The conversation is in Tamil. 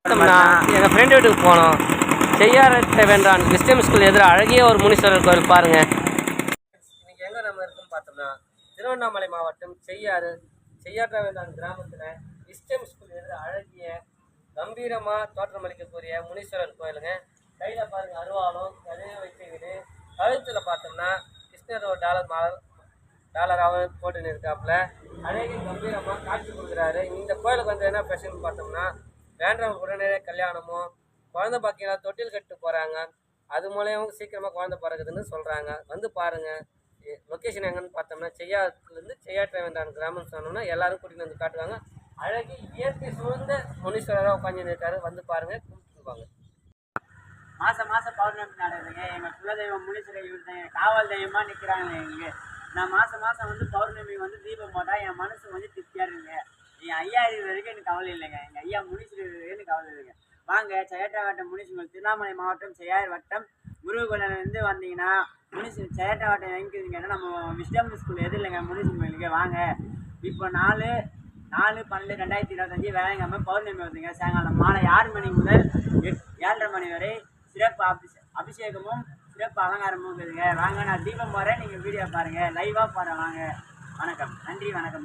எங்கள் ஃப்ரெண்டு வீட்டுக்கு போனோம். செய்யாரத்தை வென்றான் கிறிஸ்டியன் ஸ்கூல் எதிர அழகிய ஒரு முனீஸ்வரர் கோயில் பாருங்க. இன்னைக்கு எங்கே நம்ம இருக்குன்னு பார்த்தோம்னா திருவண்ணாமலை மாவட்டம் செய்யாற்ற வேண்டான் கிராமத்தில் கிறிஸ்டியன் ஸ்கூல் எதிர அழகிய கம்பீரமாக தோற்றமளிக்கக்கூடிய முனீஸ்வரர் கோயிலுங்க. கையில் பாருங்க அருவாளும் கதையை வச்சுக்கிட்டு கழுத்தில் பார்த்தோம்னா கிருஷ்ணரோட டாலராக போட்டுன்னு இருக்காப்புல அழகிய கம்பீரமாக காட்சி கொடுக்குறாரு. இந்த கோயிலுக்கு வந்து என்ன ஸ்பெஷல்னு பார்த்தோம்னா வேண்டவங்க உடனே கல்யாணமும் குழந்தை பாக்கியெல்லாம் தொட்டில் கட்டு போகிறாங்க. அது மூலயமா சீக்கிரமாக குழந்தை பிறகுதுன்னு சொல்கிறாங்க. வந்து பாருங்கள். லொக்கேஷன் எங்கன்னு பார்த்தோம்னா செய்யாற்றுலேருந்து செய்யாற்ற வேண்டாம் கிராமம் சொன்னோம்னா எல்லோரும் கூட்டிகிட்டு வந்து காட்டுவாங்க. அழகி இயற்கை சூழ்ந்த முனீஸ்வரராக உட்காந்து இருக்காரு. வந்து பாருங்கள், கும்பிட்டுவாங்க. மாதம் பௌர்ணமி நடக்குதுங்க. எங்கள் குலதெய்வம் முனீஸ்வரர் இவர் தான் காவல் தெய்வமாக நிற்கிறாங்க. எங்களுக்கு நான் மாதம் வந்து பௌர்ணமி வந்து தீபம் போட்டால் என் மனசு வந்து திருப்தியாக இருக்குங்க. என் ஐயா இருக்கிற வரைக்கும் எனக்கு கவலை இல்லைங்க. எங்கள் ஐயா முனீஸ்வரர் எனக்கு கவலை இல்லைங்க. வாங்க, செய்யாற்றாவட்டம் முனீஸ்வரர் திருவண்ணாமலை மாவட்டம் செய்யார் வட்டம் முருககுலந்து வந்தீங்கன்னா செய்யாற்றாவட்டம் எங்கிருந்துங்கன்னா நம்ம விஸ்டம் ஸ்கூல் எது இல்லைங்க முனீஸ்வரர் கோயிலுக்கு வாங்க. இப்போ 4/12/2025 வேலைங்காம பௌர்ணமி வருதுங்க. சாயங்காலம் மாலை 6 மணி முதல் 7:30 மணி வரை சிறப்பு அபிஷேகமும் சிறப்பு அலங்காரமும் இருக்குதுங்க. வாங்க, நான் தீபம் போகிறேன், நீங்கள் வீடியோ பாருங்கள், லைவாக போகிறேன். வாங்க, வணக்கம், நன்றி, வணக்கம்.